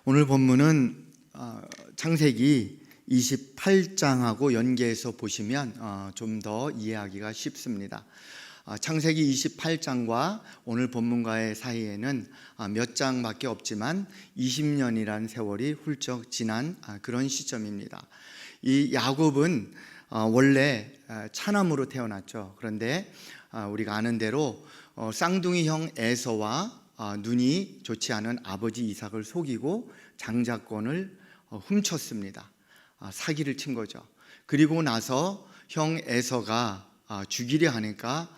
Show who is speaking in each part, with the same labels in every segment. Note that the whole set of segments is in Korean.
Speaker 1: 오늘 본문은 창세기 28장하고 연계해서 보시면 좀 더 이해하기가 쉽습니다. 창세기 28장과 오늘 본문과의 사이에는 몇 장밖에 없지만 20년이라는 세월이 훌쩍 지난 그런 시점입니다. 이 야곱은 원래 차남으로 태어났죠. 그런데 우리가 아는 대로 쌍둥이 형 에서와 눈이 좋지 않은 아버지 이삭을 속이고 장자권을 훔쳤습니다. 사기를 친 거죠. 그리고 나서 형 에서가 죽이려 하니까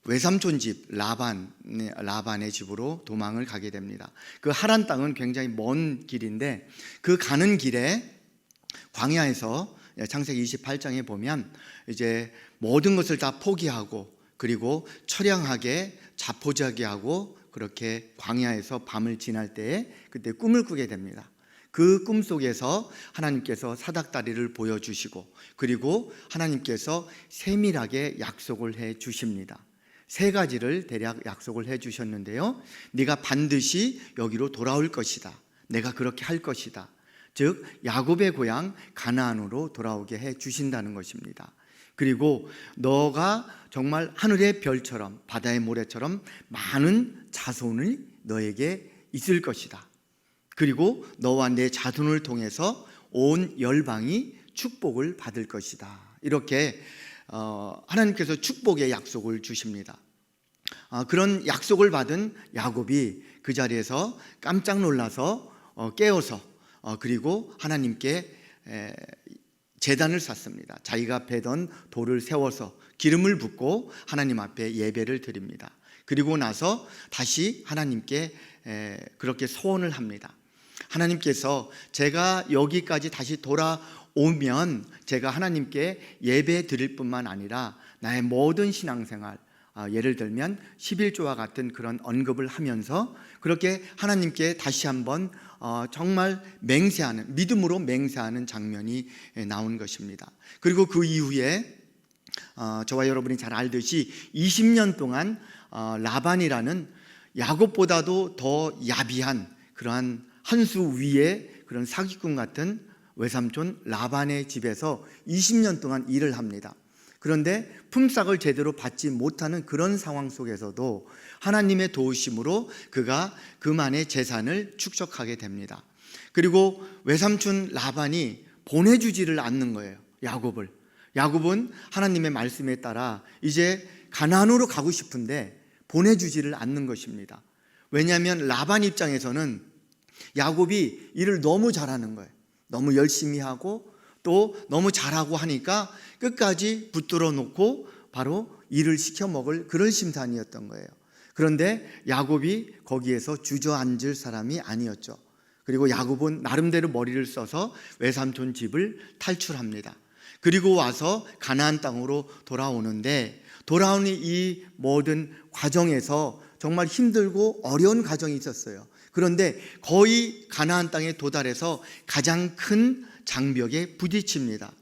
Speaker 1: 외삼촌 집 라반의 집으로 도망을 가게 됩니다. 그 하란 땅은 굉장히 먼 길인데 그 가는 길에 광야에서 창세기 28장에 보면 이제 모든 것을 다 포기하고 그리고 처량하게 자포자기하고 그렇게 광야에서 밤을 지날 때에 그때 꿈을 꾸게 됩니다. 그 꿈 속에서 하나님께서 사닥다리를 보여주시고 그리고 하나님께서 세밀하게 약속을 해 주십니다. 세 가지를 대략 약속을 해 주셨는데요, 네가 반드시 여기로 돌아올 것이다. 내가 그렇게 할 것이다. 즉 야곱의 고향 가나안으로 돌아오게 해 주신다는 것입니다. 그리고 너가 정말 하늘의 별처럼 바다의 모래처럼 많은 자손이 너에게 있을 것이다. 그리고 너와 내 자손을 통해서 온 열방이 축복을 받을 것이다. 이렇게 하나님께서 축복의 약속을 주십니다. 그런 약속을 받은 야곱이 그 자리에서 깜짝 놀라서 깨어서 그리고 하나님께 제단을 쌓습니다. 자기가 베던 돌을 세워서 기름을 붓고 하나님 앞에 예배를 드립니다. 그리고 나서 다시 하나님께 그렇게 소원을 합니다. 하나님께서 제가 여기까지 다시 돌아오면 제가 하나님께 예배 드릴 뿐만 아니라 나의 모든 신앙생활, 예를 들면 11조와 같은 그런 언급을 하면서 그렇게 하나님께 다시 한번 정말 맹세하는, 믿음으로 맹세하는 장면이 나온 것입니다. 그리고 그 이후에 저와 여러분이 잘 알듯이 20년 동안 라반이라는 야곱보다도 더 야비한 그러한 한 수 위에 그런 사기꾼 같은 외삼촌 라반의 집에서 20년 동안 일을 합니다. 그런데 품삯을 제대로 받지 못하는 그런 상황 속에서도 하나님의 도우심으로 그가 그만의 재산을 축적하게 됩니다. 그리고 외삼촌 라반이 보내주지를 않는 거예요. 야곱은 하나님의 말씀에 따라 이제 가나안으로 가고 싶은데 보내주지를 않는 것입니다. 왜냐하면 라반 입장에서는 야곱이 일을 너무 잘하는 거예요. 너무 열심히 하고 또 너무 잘하고 하니까 끝까지 붙들어 놓고 바로 일을 시켜 먹을 그런 심산이었던 거예요. 그런데 야곱이 거기에서 주저앉을 사람이 아니었죠. 그리고 야곱은 나름대로 머리를 써서 외삼촌 집을 탈출합니다. 그리고 와서 가나안 땅으로 돌아오는데 돌아오는 이 모든 과정에서 정말 힘들고 어려운 과정이 있었어요. 그런데 거의 가나안 땅에 도달해서 가장 큰 장벽에 부딪힙니다.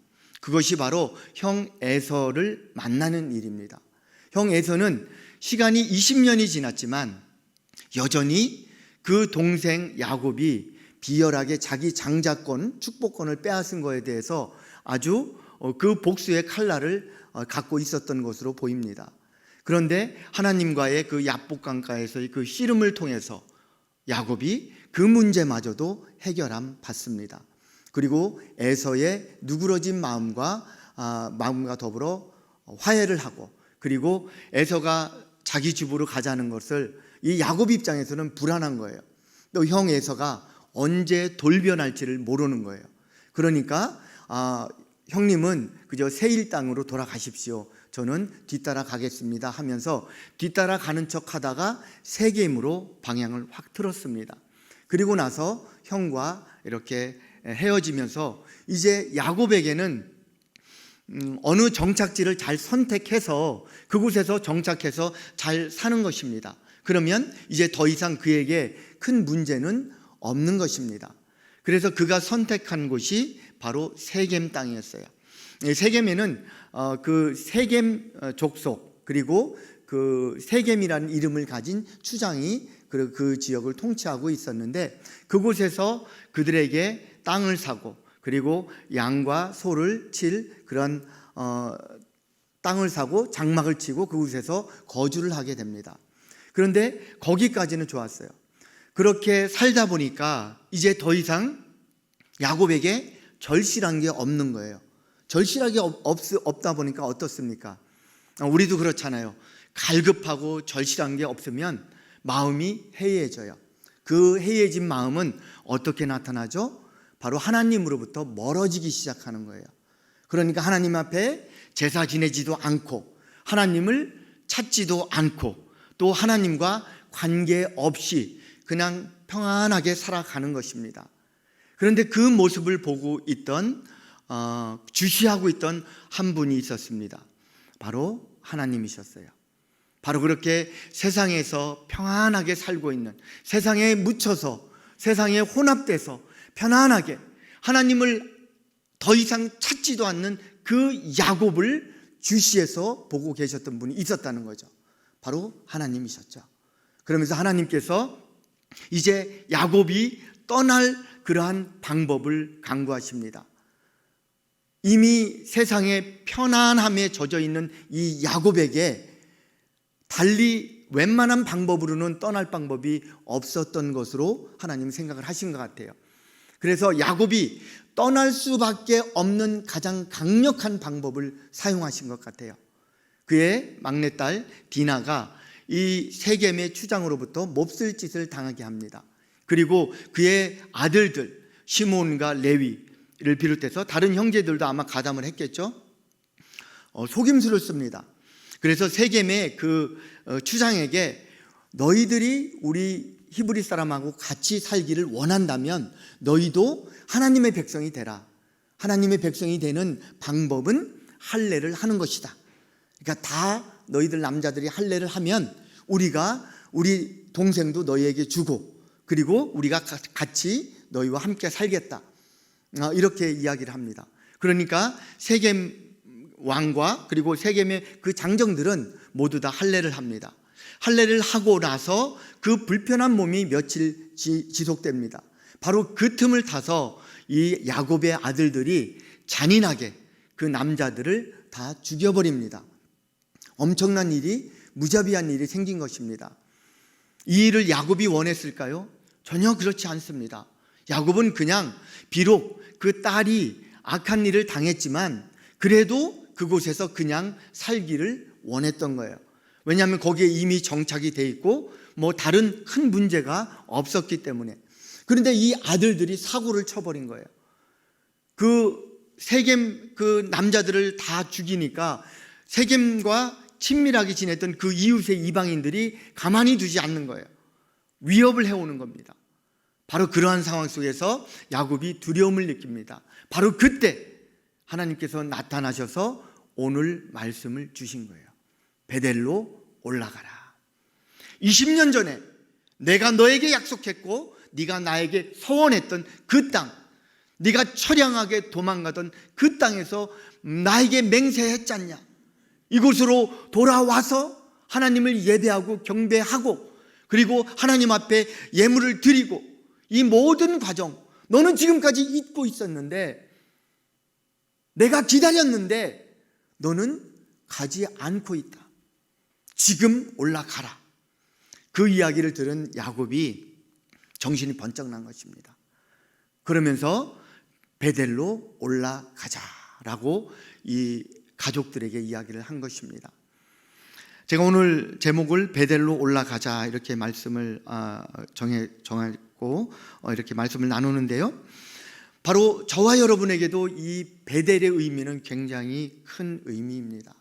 Speaker 1: 그것이 바로 형 에서를 만나는 일입니다. 형 에서는 시간이 20년이 지났지만 여전히 그 동생 야곱이 비열하게 자기 장자권, 축복권을 빼앗은 것에 대해서 아주 그 복수의 칼날을 갖고 있었던 것으로 보입니다. 그런데 하나님과의 그 야복강가에서의 그 씨름을 통해서 야곱이 그 문제마저도 해결함 받습니다. 그리고 에서의 누그러진 마음과 더불어 화해를 하고 그리고 에서가 자기 집으로 가자는 것을 이 야곱 입장에서는 불안한 거예요. 또 형 에서가 언제 돌변할지를 모르는 거예요. 그러니까 형님은 그저 세일 땅으로 돌아가십시오. 저는 뒤따라 가겠습니다 하면서 뒤따라 가는 척 하다가 세겜으로 방향을 확 틀었습니다. 그리고 나서 형과 이렇게 헤어지면서 이제 야곱에게는 어느 정착지를 잘 선택해서 그곳에서 정착해서 잘 사는 것입니다. 그러면 이제 더 이상 그에게 큰 문제는 없는 것입니다. 그래서 그가 선택한 곳이 바로 세겜 땅이었어요. 세겜에는 그 세겜 족속 그리고 그 세겜이라는 이름을 가진 추장이 그 지역을 통치하고 있었는데, 그곳에서 그들에게 땅을 사고 그리고 양과 소를 칠 그런 땅을 사고 장막을 치고 그곳에서 거주를 하게 됩니다. 그런데 거기까지는 좋았어요. 그렇게 살다 보니까 이제 더 이상 야곱에게 절실한 게 없는 거예요. 절실하게 없다 보니까 어떻습니까? 우리도 그렇잖아요. 갈급하고 절실한 게 없으면 마음이 해이해져요. 그 해이해진 마음은 어떻게 나타나죠? 바로 하나님으로부터 멀어지기 시작하는 거예요. 그러니까 하나님 앞에 제사 지내지도 않고 하나님을 찾지도 않고 또 하나님과 관계없이 그냥 평안하게 살아가는 것입니다. 그런데 그 모습을 보고 있던 주시하고 있던 한 분이 있었습니다. 바로 하나님이셨어요. 바로 그렇게 세상에서 평안하게 살고 있는, 세상에 묻혀서 세상에 혼합돼서 편안하게 하나님을 더 이상 찾지도 않는 그 야곱을 주시해서 보고 계셨던 분이 있었다는 거죠. 바로 하나님이셨죠. 그러면서 하나님께서 이제 야곱이 떠날 그러한 방법을 강구하십니다. 이미 세상의 편안함에 젖어 있는 이 야곱에게 달리 웬만한 방법으로는 떠날 방법이 없었던 것으로 하나님 생각을 하신 것 같아요. 그래서 야곱이 떠날 수밖에 없는 가장 강력한 방법을 사용하신 것 같아요. 그의 막내딸 디나가 이 세겜의 추장으로부터 몹쓸 짓을 당하게 합니다. 그리고 그의 아들들 시몬과 레위를 비롯해서 다른 형제들도 아마 가담을 했겠죠. 속임수를 씁니다. 그래서 세겜의 그 추장에게 너희들이 우리 히브리 사람하고 같이 살기를 원한다면 너희도 하나님의 백성이 되라. 하나님의 백성이 되는 방법은 할례를 하는 것이다. 그러니까 다 너희들 남자들이 할례를 하면 우리 동생도 너희에게 주고 그리고 우리가 같이 너희와 함께 살겠다. 이렇게 이야기를 합니다. 그러니까 세겜 왕과 그리고 세겜의 그 장정들은 모두 다 할례를 합니다. 할례를 하고 나서 그 불편한 몸이 며칠 지속됩니다. 바로 그 틈을 타서 이 야곱의 아들들이 잔인하게 그 남자들을 다 죽여버립니다. 엄청난 일이, 무자비한 일이 생긴 것입니다. 이 일을 야곱이 원했을까요? 전혀 그렇지 않습니다. 야곱은 그냥 비록 그 딸이 악한 일을 당했지만 그래도 그곳에서 그냥 살기를 원했던 거예요. 왜냐하면 거기에 이미 정착이 돼 있고 뭐 다른 큰 문제가 없었기 때문에. 그런데 이 아들들이 사고를 쳐버린 거예요. 그 세겜 그 남자들을 다 죽이니까 세겜과 친밀하게 지냈던 그 이웃의 이방인들이 가만히 두지 않는 거예요. 위협을 해오는 겁니다. 바로 그러한 상황 속에서 야곱이 두려움을 느낍니다. 바로 그때 하나님께서 나타나셔서 오늘 말씀을 주신 거예요. 베델로 올라가라. 20년 전에 내가 너에게 약속했고 네가 나에게 서원했던 그 땅, 네가 처량하게 도망가던 그 땅에서 나에게 맹세했지 않냐. 이곳으로 돌아와서 하나님을 예배하고 경배하고 그리고 하나님 앞에 예물을 드리고 이 모든 과정 너는 지금까지 잊고 있었는데 내가 기다렸는데 너는 가지 않고 있다. 지금 올라가라. 그 이야기를 들은 야곱이 정신이 번쩍 난 것입니다. 그러면서 베델로 올라가자라고 이 가족들에게 이야기를 한 것입니다. 제가 오늘 제목을 베델로 올라가자 이렇게 말씀을 정했고 이렇게 말씀을 나누는데요. 바로 저와 여러분에게도 이 베델의 의미는 굉장히 큰 의미입니다.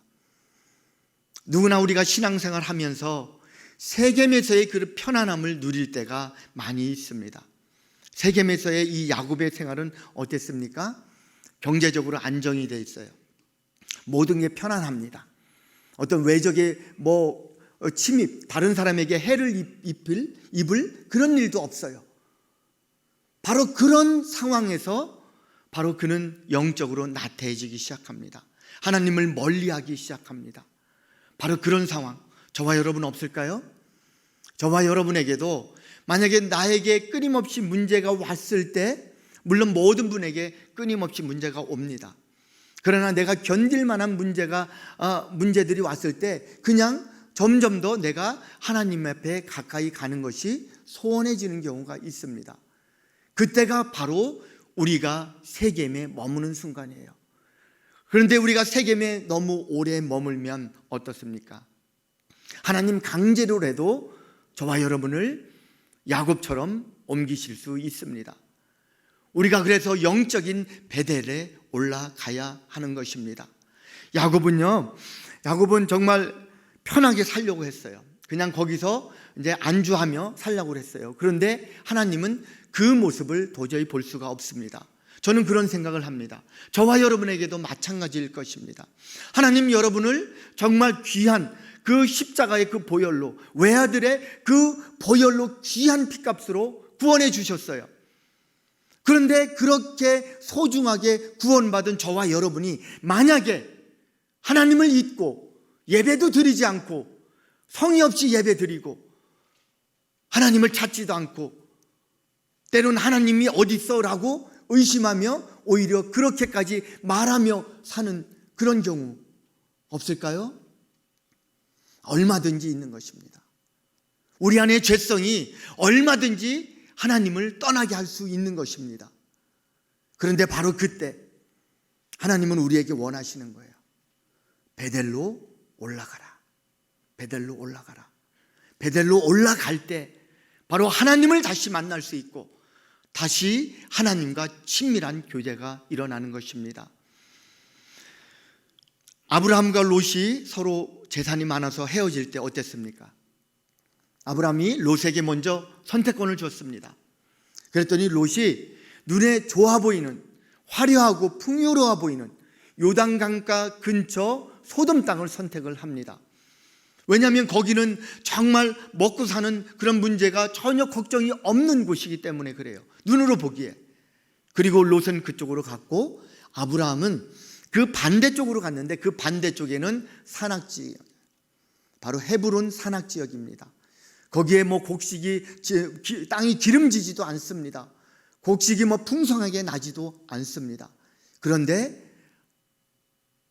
Speaker 1: 누구나 우리가 신앙생활 하면서 세겜에서의 그 편안함을 누릴 때가 많이 있습니다. 세겜에서의 이 야곱의 생활은 어땠습니까? 경제적으로 안정이 돼 있어요. 모든 게 편안합니다. 어떤 외적의 침입, 다른 사람에게 해를 입을 그런 일도 없어요. 바로 그런 상황에서 바로 그는 영적으로 나태해지기 시작합니다. 하나님을 멀리하기 시작합니다. 바로 그런 상황, 저와 여러분 없을까요? 저와 여러분에게도 만약에 나에게 끊임없이 문제가 왔을 때, 물론 모든 분에게 끊임없이 문제가 옵니다. 그러나 내가 견딜 만한 문제들이 왔을 때 그냥 점점 더 내가 하나님 앞에 가까이 가는 것이 소원해지는 경우가 있습니다. 그때가 바로 우리가 세겜에 머무는 순간이에요. 그런데 우리가 세겜에 너무 오래 머물면 어떻습니까? 하나님 강제로라도 저와 여러분을 야곱처럼 옮기실 수 있습니다. 우리가 그래서 영적인 베델에 올라가야 하는 것입니다. 야곱은 정말 편하게 살려고 했어요. 그냥 거기서 이제 안주하며 살려고 했어요. 그런데 하나님은 그 모습을 도저히 볼 수가 없습니다. 저는 그런 생각을 합니다. 저와 여러분에게도 마찬가지일 것입니다. 하나님 여러분을 정말 귀한 그 십자가의 그 보혈로, 외아들의 그 보혈로 귀한 피값으로 구원해 주셨어요. 그런데 그렇게 소중하게 구원받은 저와 여러분이 만약에 하나님을 잊고 예배도 드리지 않고 성의 없이 예배 드리고 하나님을 찾지도 않고 때로는 하나님이 어디 있어라고 의심하며 오히려 그렇게까지 말하며 사는 그런 경우 없을까요? 얼마든지 있는 것입니다. 우리 안의 죄성이 얼마든지 하나님을 떠나게 할 수 있는 것입니다. 그런데 바로 그때 하나님은 우리에게 원하시는 거예요. 베델로 올라가라. 베델로 올라가라. 베델로 올라갈 때 바로 하나님을 다시 만날 수 있고 다시 하나님과 친밀한 교제가 일어나는 것입니다. 아브라함과 롯이 서로 재산이 많아서 헤어질 때 어땠습니까? 아브라함이 롯에게 먼저 선택권을 줬습니다. 그랬더니 롯이 눈에 좋아 보이는, 화려하고 풍요로워 보이는 요단강가 근처 소돔 땅을 선택을 합니다. 왜냐하면 거기는 정말 먹고 사는 그런 문제가 전혀 걱정이 없는 곳이기 때문에 그래요. 눈으로 보기에. 그리고 롯은 그쪽으로 갔고 아브라함은 그 반대쪽으로 갔는데 그 반대쪽에는 산악지역, 바로 헤브론 산악지역입니다. 거기에 뭐 곡식이, 땅이 기름지지도 않습니다. 곡식이 뭐 풍성하게 나지도 않습니다. 그런데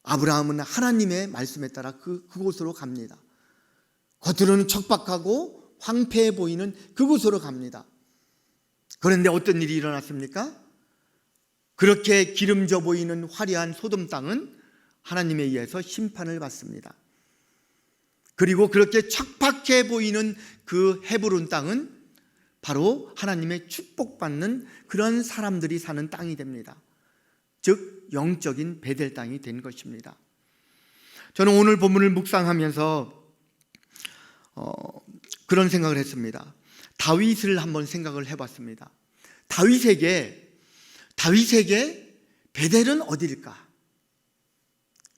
Speaker 1: 아브라함은 하나님의 말씀에 따라 그곳으로 갑니다. 겉으로는 척박하고 황폐해 보이는 그곳으로 갑니다. 그런데 어떤 일이 일어났습니까? 그렇게 기름져 보이는 화려한 소돔 땅은 하나님에 의해서 심판을 받습니다. 그리고 그렇게 척박해 보이는 그 헤브론 땅은 바로 하나님의 축복받는 그런 사람들이 사는 땅이 됩니다. 즉 영적인 베델 땅이 된 것입니다. 저는 오늘 본문을 묵상하면서 그런 생각을 했습니다. 다윗을 한번 생각을 해봤습니다. 다윗에게 베델은 어디일까?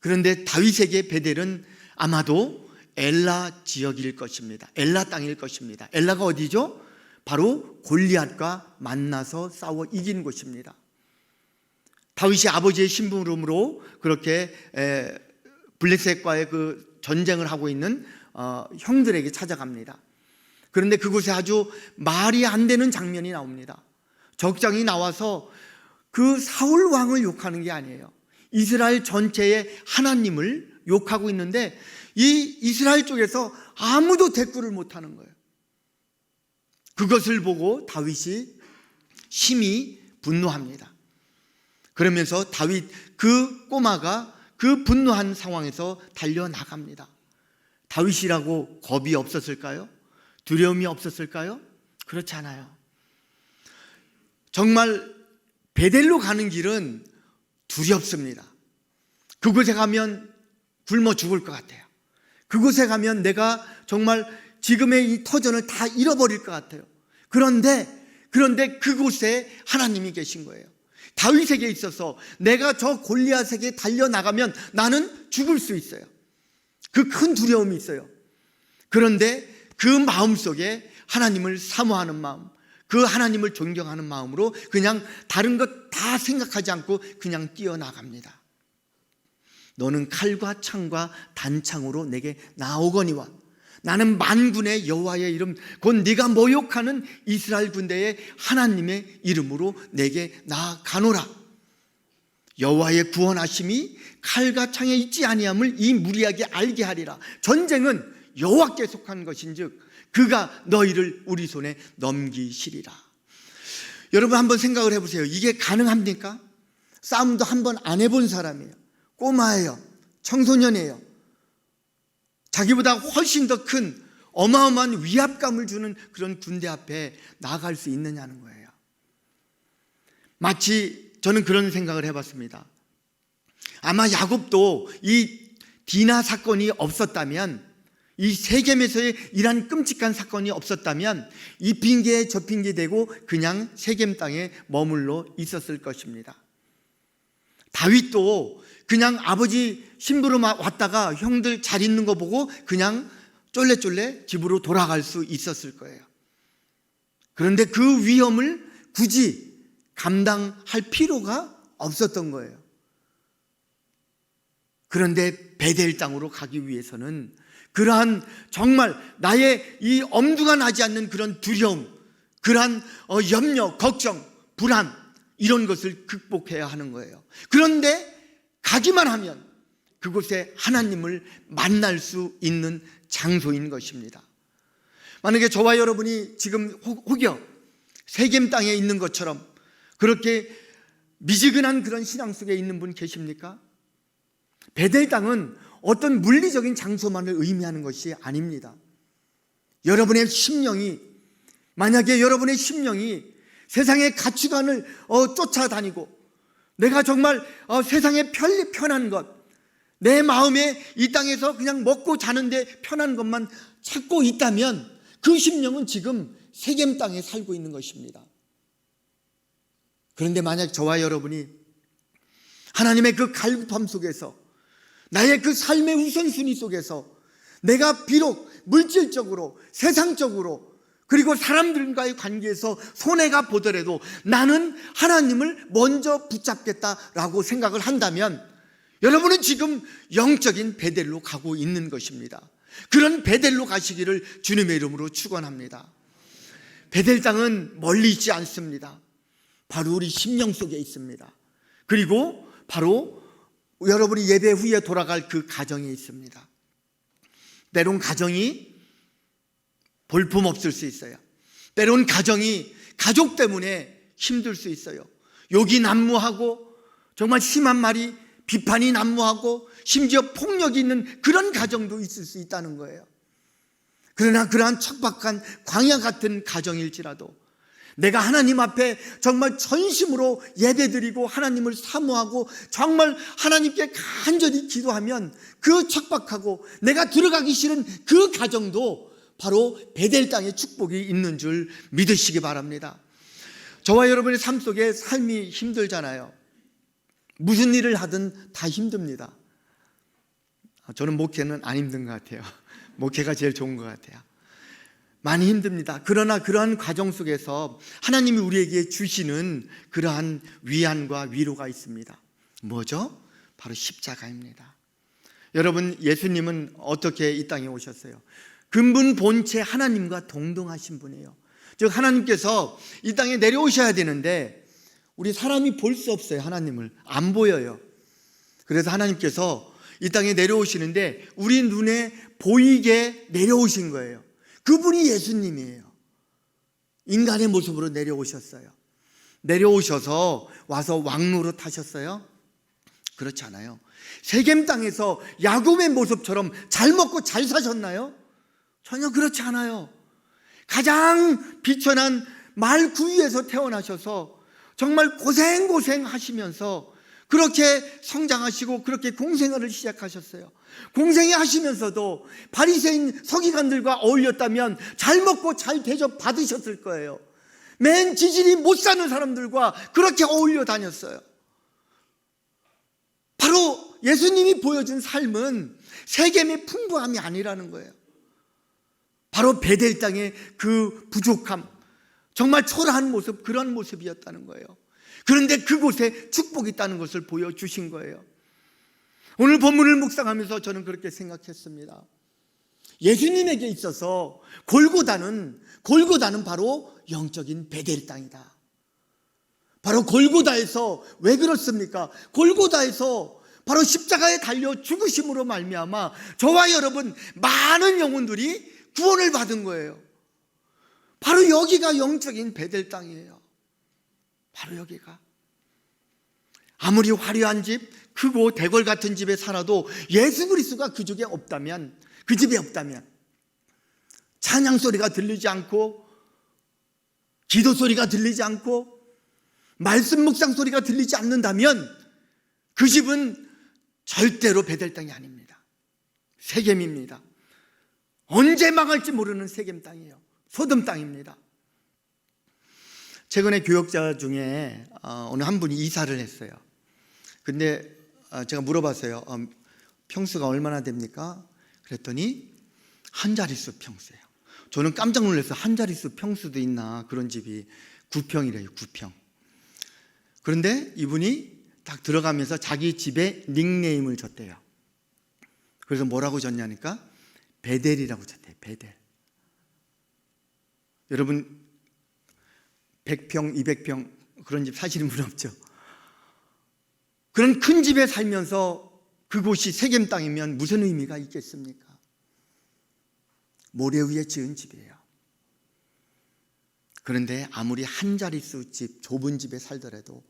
Speaker 1: 그런데 다윗에게 베델은 아마도 엘라 지역일 것입니다. 엘라 땅일 것입니다. 엘라가 어디죠? 바로 골리앗과 만나서 싸워 이긴 곳입니다. 다윗이 아버지의 심부름으로 그렇게 블레셋과의 그 전쟁을 하고 있는 형들에게 찾아갑니다. 그런데 그곳에 아주 말이 안 되는 장면이 나옵니다. 적장이 나와서 그 사울 왕을 욕하는 게 아니에요. 이스라엘 전체의 하나님을 욕하고 있는데 이 이스라엘 쪽에서 아무도 대꾸를 못하는 거예요. 그것을 보고 다윗이 심히 분노합니다. 그러면서 다윗 그 꼬마가 그 분노한 상황에서 달려나갑니다. 다윗이라고 겁이 없었을까요? 두려움이 없었을까요? 그렇지 않아요. 정말 베델로 가는 길은 두렵습니다. 그곳에 가면 굶어 죽을 것 같아요. 그곳에 가면 내가 정말 지금의 이 터전을 다 잃어버릴 것 같아요. 그런데 그곳에 하나님이 계신 거예요. 다윗에게 있어서 내가 저 골리앗에게 달려나가면 나는 죽을 수 있어요. 그 큰 두려움이 있어요. 그런데 그 마음속에 하나님을 사모하는 마음, 그 하나님을 존경하는 마음으로 그냥 다른 것 다 생각하지 않고 그냥 뛰어나갑니다. 너는 칼과 창과 단창으로 내게 나오거니와 나는 만군의 여호와의 이름, 곧 네가 모욕하는 이스라엘 군대의 하나님의 이름으로 내게 나아가노라. 여호와의 구원하심이 칼과 창에 있지 아니함을 이 무리에게 알게 하리라. 전쟁은 여호와께 속한 것인즉 그가 너희를 우리 손에 넘기시리라. 여러분 한번 생각을 해보세요. 이게 가능합니까? 싸움도 한번 안 해본 사람이에요. 꼬마예요. 청소년이에요. 자기보다 훨씬 더 큰 어마어마한 위압감을 주는 그런 군대 앞에 나아갈 수 있느냐는 거예요. 마치 저는 그런 생각을 해봤습니다. 아마 야곱도 이 디나 사건이 없었다면, 이 세겜에서의 이런 끔찍한 사건이 없었다면 이 핑계에 저 핑계 대고 그냥 세겜 땅에 머물러 있었을 것입니다. 다윗도 그냥 아버지 신부로 왔다가 형들 잘 있는 거 보고 그냥 쫄래쫄래 집으로 돌아갈 수 있었을 거예요. 그런데 그 위험을 굳이 감당할 필요가 없었던 거예요. 그런데 베델 땅으로 가기 위해서는 그러한 정말 나의 이 엄두가 나지 않는 그런 두려움, 그러한 염려, 걱정, 불안, 이런 것을 극복해야 하는 거예요. 그런데 가기만 하면 그곳에 하나님을 만날 수 있는 장소인 것입니다. 만약에 저와 여러분이 지금 혹여 세겜 땅에 있는 것처럼 그렇게 미지근한 그런 신앙 속에 있는 분 계십니까? 베델 땅은 어떤 물리적인 장소만을 의미하는 것이 아닙니다. 여러분의 심령이, 만약에 여러분의 심령이 세상의 가치관을 쫓아다니고 내가 정말 세상에 편한 것, 내 마음에 이 땅에서 그냥 먹고 자는데 편한 것만 찾고 있다면 그 심령은 지금 세겜 땅에 살고 있는 것입니다. 그런데 만약 저와 여러분이 하나님의 그 갈급함 속에서, 나의 그 삶의 우선순위 속에서 내가 비록 물질적으로, 세상적으로, 그리고 사람들과의 관계에서 손해가 보더라도 나는 하나님을 먼저 붙잡겠다라고 생각을 한다면 여러분은 지금 영적인 베델로 가고 있는 것입니다. 그런 베델로 가시기를 주님의 이름으로 축원합니다. 베델 땅은 멀리 있지 않습니다. 바로 우리 심령 속에 있습니다. 그리고 바로 여러분이 예배 후에 돌아갈 그 가정에 있습니다. 때론 가정이 볼품없을 수 있어요. 때론 가정이 가족 때문에 힘들 수 있어요. 욕이 난무하고 정말 심한 말이, 비판이 난무하고 심지어 폭력이 있는 그런 가정도 있을 수 있다는 거예요. 그러나 그러한 척박한 광야 같은 가정일지라도 내가 하나님 앞에 정말 전심으로 예배드리고 하나님을 사모하고 정말 하나님께 간절히 기도하면 그 척박하고 내가 들어가기 싫은 그 가정도 바로 베델 땅의 축복이 있는 줄 믿으시기 바랍니다. 저와 여러분의 삶 속에 삶이 힘들잖아요. 무슨 일을 하든 다 힘듭니다. 저는 목회는 안 힘든 것 같아요. 목회가 제일 좋은 것 같아요. 많이 힘듭니다. 그러나 그러한 과정 속에서 하나님이 우리에게 주시는 그러한 위안과 위로가 있습니다. 뭐죠? 바로 십자가입니다. 여러분, 예수님은 어떻게 이 땅에 오셨어요? 근본 본체 하나님과 동등하신 분이에요. 즉 하나님께서 이 땅에 내려오셔야 되는데 우리 사람이 볼 수 없어요. 하나님을 안 보여요. 그래서 하나님께서 이 땅에 내려오시는데 우리 눈에 보이게 내려오신 거예요. 그분이 예수님이에요. 인간의 모습으로 내려오셨어요. 내려오셔서 와서 왕노릇 하셨어요? 그렇지 않아요. 세겜 땅에서 야곱의 모습처럼 잘 먹고 잘 사셨나요? 전혀 그렇지 않아요. 가장 비천한 말 구유에서 태어나셔서 정말 고생 하시면서 그렇게 성장하시고 그렇게 공생활을 시작하셨어요. 공생애 하시면서도 바리새인 서기관들과 어울렸다면 잘 먹고 잘 대접 받으셨을 거예요. 맨 지질이 못 사는 사람들과 그렇게 어울려 다녔어요. 바로 예수님이 보여준 삶은 세겜의 풍부함이 아니라는 거예요. 바로 베델 땅의 그 부족함, 정말 초라한 모습, 그런 모습이었다는 거예요. 그런데 그곳에 축복이 있다는 것을 보여주신 거예요. 오늘 본문을 묵상하면서 저는 그렇게 생각했습니다. 예수님에게 있어서 골고다는 바로 영적인 베델 땅이다. 바로 골고다에서 왜 그렇습니까? 골고다에서 바로 십자가에 달려 죽으심으로 말미암아 저와 여러분 많은 영혼들이 구원을 받은 거예요. 바로 여기가 영적인 베델 땅이에요. 바로 여기가. 아무리 화려한 집, 크고 대궐 같은 집에 살아도 예수 그리스도가 그 집에 없다면, 찬양 소리가 들리지 않고, 기도 소리가 들리지 않고, 말씀 묵상 소리가 들리지 않는다면 그 집은 절대로 베델 땅이 아닙니다. 세겜입니다. 언제 망할지 모르는 세겜 땅이에요. 소돔 땅입니다. 최근에 교역자 중에 어느 한 분이 이사를 했어요. 근데 제가 물어봤어요. 평수가 얼마나 됩니까? 그랬더니 한 자릿수 평수예요. 저는 깜짝 놀랐어요. 한 자릿수 평수도 있나, 그런 집이. 9평이래요. 9평. 그런데 이분이 딱 들어가면서 자기 집에 닉네임을 줬대요. 그래서 뭐라고 줬냐니까 베델이라고 줬대요. 베델. 여러분 100평, 200평 그런 집 사시는 분 없죠? 그런 큰 집에 살면서 그곳이 세겜 땅이면 무슨 의미가 있겠습니까? 모래 위에 지은 집이에요. 그런데 아무리 한 자릿수 집, 좁은 집에 살더라도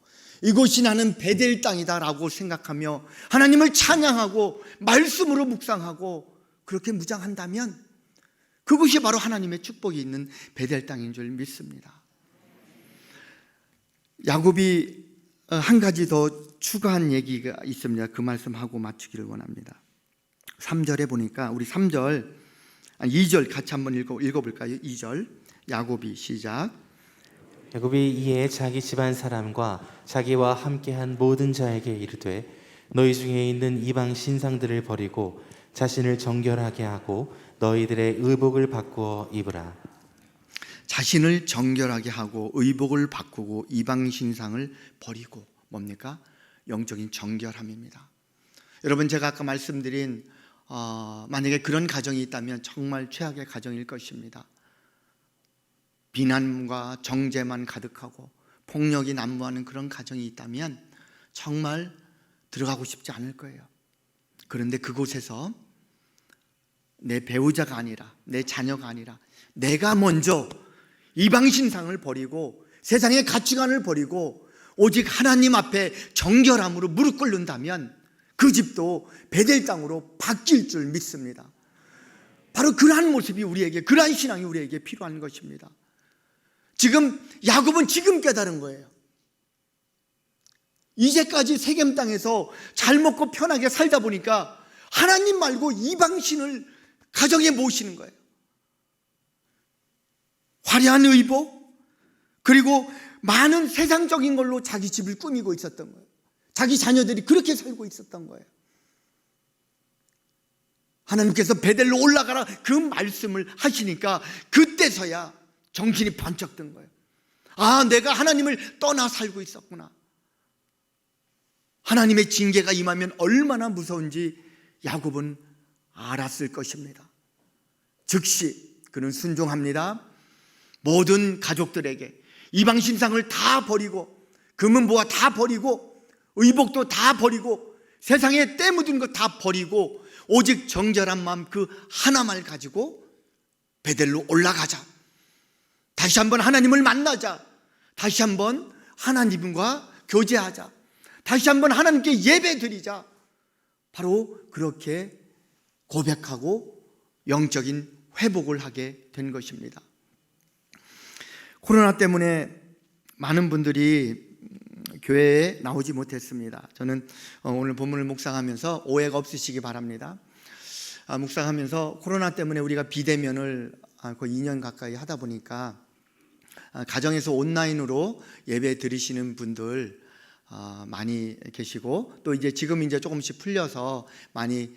Speaker 1: 이곳이 나는 베델 땅이다라고 생각하며 하나님을 찬양하고 말씀으로 묵상하고 그렇게 무장한다면 그것이 바로 하나님의 축복이 있는 베델 땅인 줄 믿습니다. 야곱이 한 가지 더 추가한 얘기가 있습니다. 그 말씀하고 맞추기를 원합니다. 3절에 보니까 우리 2절 같이 한번 읽어볼까요? 2절 야곱이 시작.
Speaker 2: 야곱이 이에 자기 집안 사람과 자기와 함께한 모든 자에게 이르되 너희 중에 있는 이방 신상들을 버리고 자신을 정결하게 하고 너희들의 의복을 바꾸어 입으라.
Speaker 1: 자신을 정결하게 하고 의복을 바꾸고 이방 신상을 버리고 뭡니까? 영적인 정결함입니다. 여러분 제가 아까 말씀드린 만약에 그런 가정이 있다면 정말 최악의 가정일 것입니다. 비난과 정죄만 가득하고 폭력이 난무하는 그런 가정이 있다면 정말 들어가고 싶지 않을 거예요. 그런데 그곳에서 내 배우자가 아니라 내 자녀가 아니라 내가 먼저 이방 신상을 버리고 세상의 가치관을 버리고 오직 하나님 앞에 정결함으로 무릎 꿇는다면 그 집도 베델 땅으로 바뀔 줄 믿습니다. 바로 그러한 모습이 우리에게, 그러한 신앙이 우리에게 필요한 것입니다. 지금 야곱은 지금 깨달은 거예요. 이제까지 세겜 땅에서 잘 먹고 편하게 살다 보니까 하나님 말고 이방신을 가정에 모시는 거예요. 화려한 의복, 그리고 많은 세상적인 걸로 자기 집을 꾸미고 있었던 거예요. 자기 자녀들이 그렇게 살고 있었던 거예요. 하나님께서 베델로 올라가라 그 말씀을 하시니까 그때서야 정신이 번쩍 든 거예요. 아, 내가 하나님을 떠나 살고 있었구나. 하나님의 징계가 임하면 얼마나 무서운지 야곱은 알았을 것입니다. 즉시 그는 순종합니다. 모든 가족들에게 이방 신상을 다 버리고 금은보화 다 버리고 의복도 다 버리고 세상에 때 묻은 것 다 버리고 오직 정결한 마음 그 하나만 가지고 베델로 올라가자. 다시 한번 하나님을 만나자. 다시 한번 하나님과 교제하자. 다시 한번 하나님께 예배 드리자. 바로 그렇게 고백하고 영적인 회복을 하게 된 것입니다. 코로나 때문에 많은 분들이 교회에 나오지 못했습니다. 저는 오늘 본문을 묵상하면서 오해가 없으시기 바랍니다. 묵상하면서 코로나 때문에 우리가 비대면을 거의 2년 가까이 하다 보니까 가정에서 온라인으로 예배 드리시는 분들 많이 계시고 또 지금 조금씩 풀려서 많이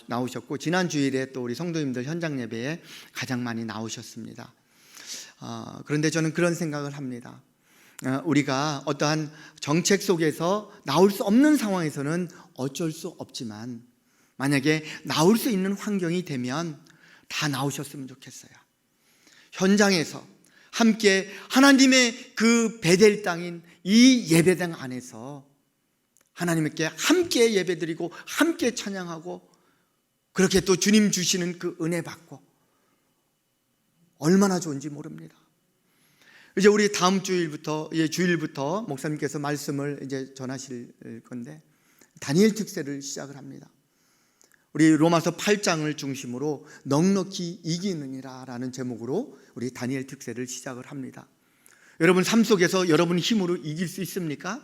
Speaker 1: 나오셨고 지난 주일에 또 우리 성도님들 현장 예배에 가장 많이 나오셨습니다. 그런데 저는 그런 생각을 합니다. 우리가 어떠한 정책 속에서 나올 수 없는 상황에서는 어쩔 수 없지만 만약에 나올 수 있는 환경이 되면 다 나오셨으면 좋겠어요. 현장에서 함께 하나님의 그 베델 땅인 이 예배당 안에서 하나님께 함께 예배드리고 함께 찬양하고 그렇게 또 주님 주시는 그 은혜 받고 얼마나 좋은지 모릅니다. 이제 우리 다음 주일부터 목사님께서 말씀을 이제 전하실 건데 다니엘 특세를 시작을 합니다. 우리 로마서 8장을 중심으로 넉넉히 이기느니라 라는 제목으로 우리 다니엘 특세를 시작을 합니다. 여러분 삶 속에서 여러분 힘으로 이길 수 있습니까?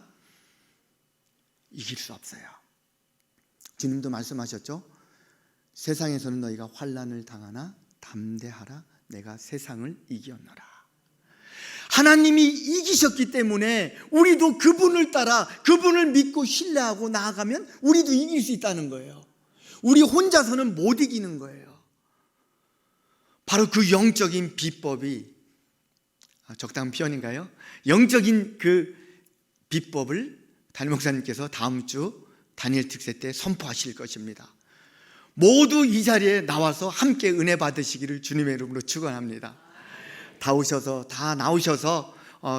Speaker 1: 이길 수 없어요. 주님도 말씀하셨죠. 세상에서는 너희가 환난을 당하나 담대하라. 내가 세상을 이겼노라. 하나님이 이기셨기 때문에 우리도 그분을 따라 그분을 믿고 신뢰하고 나아가면 우리도 이길 수 있다는 거예요. 우리 혼자서는 못 이기는 거예요. 바로 그 영적인 비법이 적당한 표현인가요? 영적인 그 비법을 담임 목사님께서 다음 주 다니엘 특세 때 선포하실 것입니다. 모두 이 자리에 나와서 함께 은혜 받으시기를 주님의 이름으로 축원합니다. 다 나오셔서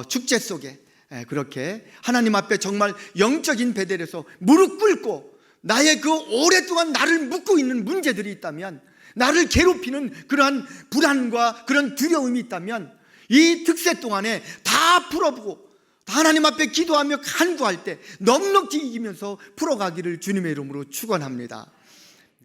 Speaker 1: 축제 속에 그렇게 하나님 앞에 정말 영적인 베델에서 무릎 꿇고 나의 그 오랫동안 나를 묶고 있는 문제들이 있다면, 나를 괴롭히는 그러한 불안과 그런 두려움이 있다면 이 특세 동안에 다 풀어보고 하나님 앞에 기도하며 간구할 때 넉넉히 이기면서 풀어가기를 주님의 이름으로 축원합니다.